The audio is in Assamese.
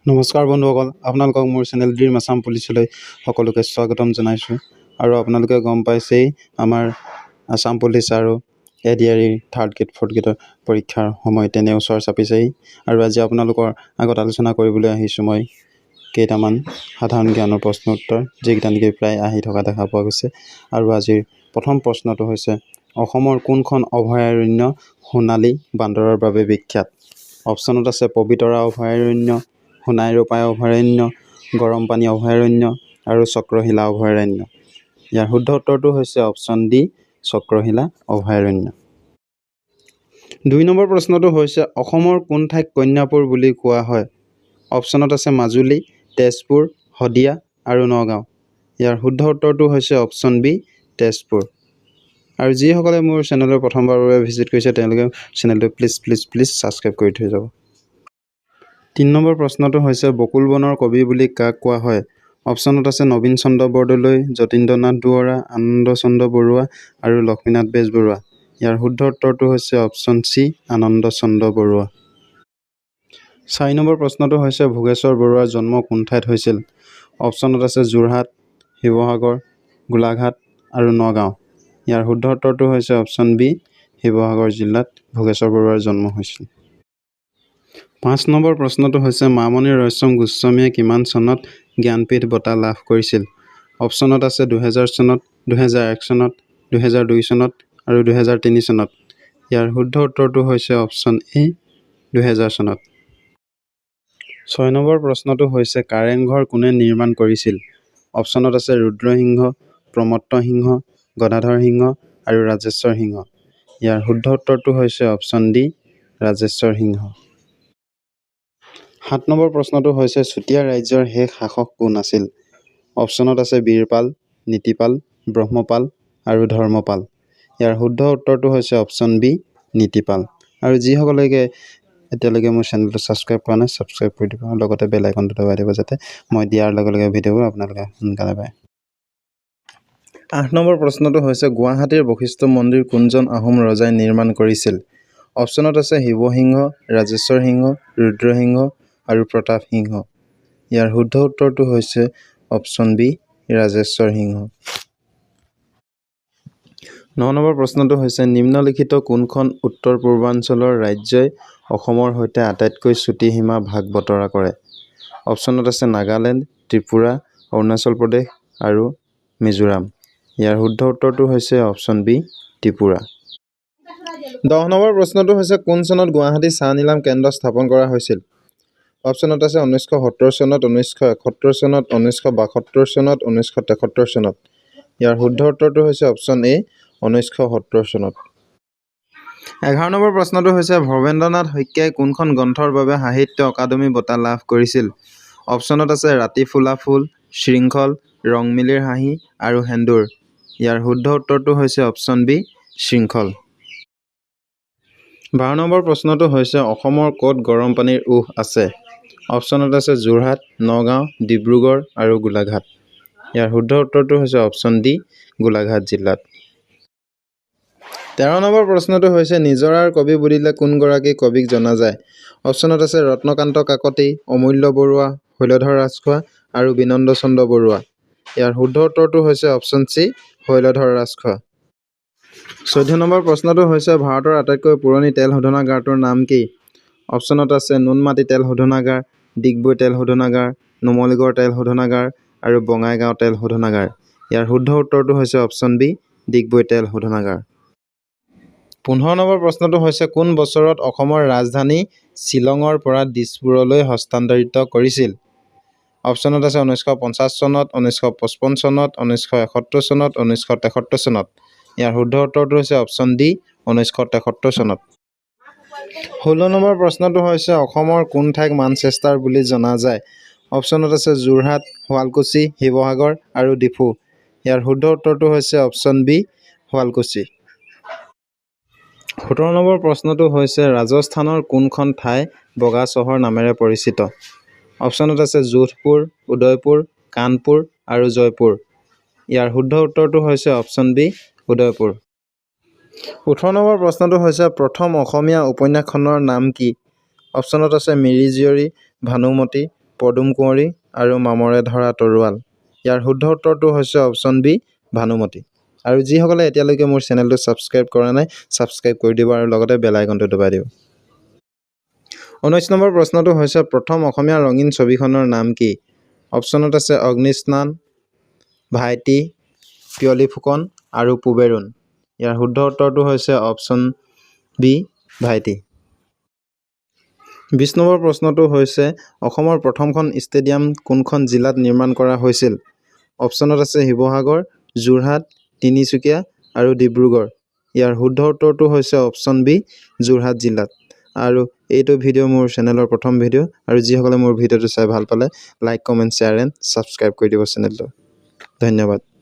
নমস্কাৰ বন্ধুসকল, আপোনালোকক মোৰ চেনেল ড্ৰিম আছাম পুলিচলৈ সকলোকে স্বাগতম জনাইছোঁ। আৰু আপোনালোকে গম পাইছেই আমাৰ আছাম পুলিচ আৰু ADRE থাৰ্ড গ্ৰেড ফ'ৰ্থ গ্ৰেডৰ পৰীক্ষাৰ সময় তেনে ওচৰ চাপিছেই। আৰু আজি আপোনালোকৰ আগত আলোচনা কৰিবলৈ আহিছোঁ মই কেইটামান সাধাৰণ জ্ঞানৰ প্ৰশ্ন উত্তৰ, যিকেইটা নেকি প্ৰায় আহি থকা দেখা পোৱা গৈছে। আৰু আজিৰ প্ৰথম প্ৰশ্নটো হৈছে, অসমৰ কোনখন অভয়াৰণ্য সোণালী বান্দৰৰ বাবে বিখ্যাত? অপশ্যনত আছে পবিতৰা অভয়াৰণ্য, সোণাই ৰূপাই অভয়াৰণ্য, গৰমপানী অভয়াৰণ্য আৰু চক্ৰশিলা অভয়াৰণ্য। ইয়াৰ শুদ্ধ উত্তৰটো হৈছে অপশ্যন ডি, চক্ৰশিলা অভয়াৰণ্য। ২ নম্বৰ প্ৰশ্নটো হৈছে, অসমৰ কোন ঠাইক কন্যাপুৰ বুলি কোৱা হয়? অপশ্যনত আছে মাজুলী, তেজপুৰ, শদিয়া আৰু নগাঁও। ইয়াৰ শুদ্ধ উত্তৰটো হৈছে অপশ্যন বি, তেজপুৰ। আৰু যিসকলে মোৰ চেনেলৰ প্ৰথমবাৰৰ বাবে ভিজিট কৰিছে তেওঁলোকে চেনেলটো প্লিজ ছাবস্ক্ৰাইব কৰি থৈ যাব। ৩ নম্বৰ প্ৰশ্নটো হৈছে, বকুল বনৰ কবি বুলি কাক কোৱা হয়? অপশ্যনত আছে নবীন চন্দ্ৰ বৰদলৈ, যতীন্দ্ৰনাথ দুৱৰা, আনন্দ চন্দ্ৰ বৰুৱা আৰু লক্ষ্মীনাথ বেজবৰুৱা। ইয়াৰ শুদ্ধ উত্তৰটো হৈছে অপশ্যন চি, আনন্দ চন্দ্ৰ বৰুৱা। ৪ নম্বৰ প্ৰশ্নটো হৈছে, ভোগেশ্বৰ বৰুৱাৰ জন্ম কোন ঠাইত হৈছিল? অপশ্যনত আছে যোৰহাট, শিৱসাগৰ, গোলাঘাট আৰু নগাঁও। ইয়াৰ শুদ্ধ উত্তৰটো হৈছে অপশ্যন বি, শিৱসাগৰ জিলাত ভোগেশ্বৰ বৰুৱাৰ জন্ম হৈছিল। ৫ নম্বৰ প্ৰশ্নটো হৈছে, মামণি ৰয়ছম গোস্বামীয়ে কিমান চনত জ্ঞানপীঠ বঁটা লাভ কৰিছিল? অপশ্যনত আছে ২০০০ চনত, ২০০১ চনত, ২০০২ চনত আৰু ২০০৩ চনত। ইয়াৰ শুদ্ধ উত্তৰটো হৈছে অপশ্যন এ, ২০০০ চনত। ৬ নম্বৰ প্ৰশ্নটো হৈছে, কাৰেংঘৰ কোনে নিৰ্মাণ কৰিছিল? অপশ্যনত আছে ৰুদ্ৰসিংহ, প্ৰমত্ত সিংহ, গদাধৰ সিংহ আৰু ৰাজেশ্বৰ সিংহ। ইয়াৰ শুদ্ধ উত্তৰটো হৈছে অপশ্যন ডি, ৰাজেশ্বৰ সিংহ। ৭ নম্বৰ প্ৰশ্নটো হৈছে, চুতীয়া ৰাজ্যৰ শেষ শাসক কোন আছিল? অপশ্যনত আছে বীৰপাল, নীতিপাল, ব্ৰহ্মপাল আৰু ধৰ্মপাল। ইয়াৰ শুদ্ধ উত্তৰটো হৈছে অপশ্যন বি, নীতিপাল। আৰু যিসকলে এতিয়ালৈকে মোৰ চেনেলটো ছাবস্ক্ৰাইব কৰা নাই, ছাবস্ক্ৰাইব কৰি দিব আৰু লগতে বেল আইকনটো দবাই দিব, যাতে মই দিয়াৰ লগে লগে ভিডিঅ'বোৰ আপোনালোকে সোনকালে পায়। ৮ নম্বৰ প্ৰশ্নটো হৈছে, গুৱাহাটীৰ বশিষ্ঠ মন্দিৰ কোনজন আহোম ৰজাই নিৰ্মাণ কৰিছিল? অপশ্যনত আছে শিৱসিংহ, ৰাজেশ্বৰ সিংহ, ৰুদ্ৰসিংহ আৰু প্ৰতাপ সিংহ। ইয়াৰ শুদ্ধ উত্তৰটো হৈছে অপশ্যন বি, ৰাজেশ্বৰ সিংহ। ৯ নম্বৰ প্ৰশ্নটো হৈছে, নিম্নলিখিত কোনখন উত্তৰ পূৰ্বাঞ্চলৰ ৰাজ্যই অসমৰ সৈতে আটাইতকৈ চুটি সীমা ভাগ বতৰা কৰে? অপশ্যনত আছে নাগালেণ্ড, ত্ৰিপুৰা, অৰুণাচল প্ৰদেশ আৰু মিজোৰাম। ইয়াৰ শুদ্ধ উত্তৰটো হৈছে অপশ্যন বি, ত্ৰিপুৰা। ১০ নম্বৰ প্ৰশ্নটো হৈছে, কোন চনত গুৱাহাটী চাহ নিলাম কেন্দ্ৰ স্থাপন কৰা হৈছিল? অপশ্যনত আছে ১৯৭০ চনত, ১৯৭১ চনত, ১৯৭২ চনত, ১৯৭৩ চনত। ইয়াৰ শুদ্ধ উত্তৰটো হৈছে অপশ্যন এ, ১৯৭০ চনত। ১১ নম্বৰ প্ৰশ্নটো হৈছে, ভৱেন্দ্ৰনাথ শইকীয়াই কোনখন গ্ৰন্থৰ বাবে সাহিত্য অকাডেমি বঁটা লাভ কৰিছিল? অপশ্যনত আছে ৰাতি ফুলা ফুল, শৃংখল, ৰংমিলিৰ হাঁহি আৰু সেন্দুৰ। ইয়াৰ শুদ্ধ উত্তৰটো হৈছে অপশ্যন বি, শৃংখল। ১২ নম্বৰ প্ৰশ্নটো হৈছে, অসমৰ ক'ত গৰম পানীৰ উঁহ আছে? অপশ্যনত আছে যোৰহাট, নগাঁও, ডিব্ৰুগড় আৰু গোলাঘাট। ইয়াৰ শুদ্ধ উত্তৰটো হৈছে অপশ্যন ডি, গোলাঘাট জিলাত। ১৩ নম্বৰ প্ৰশ্নটো হৈছে, নিজৰাৰ কবি বুলিলে কোনগৰাকী কবিক জনা যায়? অপশ্যনত আছে ৰত্নকান্ত কাকতি, অমূল্য বৰুৱা, শৈলধৰ ৰাজখোৱা আৰু বিনন্দ চন্দ্ৰ বৰুৱা। ইয়াৰ শুদ্ধ উত্তৰটো হৈছে option C, Sailadhar Rajkhowa. ১৪ number প্ৰশ্নটো হৈছে, ভাৰতৰ আটাইতকৈ পুৰণি তেল শোধনাগাৰটোৰ নাম কি? অপশ্যনত আছে নুনমাটি তেল শোধনাগাৰ, ডিগবৈ তেল শোধনাগাৰ, নুমলীগড় তেল শোধনাগাৰ আৰু বঙাইগাঁও তেল শোধনাগাৰ। ইয়াৰ শুদ্ধ উত্তৰটো হৈছে অপশ্যন বি, ডিগবৈ তেল শোধনাগাৰ। ১৫ নম্বৰ প্ৰশ্নটো হৈছে, কোন বছৰত অসমৰ ৰাজধানী শ্বিলঙৰ পৰা দিছপুৰলৈ হস্তান্তৰিত কৰিছিল? অপশ্যনত আছে ১৯৫০ চনত, ১৯৫৫ চনত, ১৯৭১ চনত, ১৯৭৩ চনত। ইয়াৰ শুদ্ধ উত্তৰটো হৈছে অপশ্যন ডি, ১৯৭৩ চনত। ১৬ নম্বৰ প্ৰশ্নটো হৈছে, অসমৰ কোন ঠাইক মানচেষ্টাৰ বুলি জনা যায়? অপশ্যনত আছে যোৰহাট, শুৱালকুছি, শিৱসাগৰ আৰু ডিফু। ইয়াৰ শুদ্ধ উত্তৰটো হৈছে অপশ্যন বি, শুৱালকুছি। ১৭ নম্বৰ প্ৰশ্নটো হৈছে, ৰাজস্থানৰ কোনখন ঠাই বগা চহৰ নামেৰে পৰিচিত? অপশ্যনত আছে যোধপুৰ, উদয়পুৰ, কানপুৰ আৰু জয়পুৰ। ইয়াৰ শুদ্ধ উত্তৰটো হৈছে অপশ্যন বি, উদয়পুৰ। ১৮ নম্বৰ প্ৰশ্নটো হৈছে, প্ৰথম অসমীয়া উপন্যাসখনৰ নাম কি? অপশ্যনত আছে মিৰি জীয়ৰী, ভানুমতী, পদুম কুঁৱৰী আৰু মামৰে ধৰা তৰোৱাল। ইয়াৰ শুদ্ধ উত্তৰটো হৈছে অপশ্যন বি ভানুমতি। আৰু যিসকলে এতিয়ালৈকে মোৰ চেনেলটো ছাবস্ক্ৰাইব কৰা নাই ছাবস্ক্ৰাইব কৰি দিব আৰু লগতে বেল আইকনটো দবাই দিব। 19 নম্বৰ প্ৰশ্নটো হৈছে প্ৰথম অসমীয়া ৰঙীন ছবিখনৰ নাম কি? অপশ্যনত আছে অগ্নিস্নান, ভাইটি, পিয়লি ফুকন আৰু পুবেৰুণ। ইয়াৰ শুদ্ধ উত্তৰটো হৈছে অপশ্যন বি ভাইটি। 20 নম্বৰ প্ৰশ্নটো হৈছে অসমৰ প্ৰথমখন ষ্টেডিয়াম কোনখন জিলাত নিৰ্মাণ কৰা হৈছিল? অপশ্যনত আছে শিৱসাগৰ, যোৰহাট, তিনিচুকীয়া আৰু ডিব্ৰুগড়। ইয়াৰ শুদ্ধ উত্তৰটো হৈছে অপশ্যন বি যোৰহাট জিলাত। আৰু এইটো ভিডিঅ' মোৰ চেনেলৰ প্ৰথম ভিডিঅ' আৰু যিসকলে মোৰ ভিডিঅ'টো চাই ভাল পালে like, comment, share and subscribe কৰি দিব চেনেলটো। ধন্যবাদ।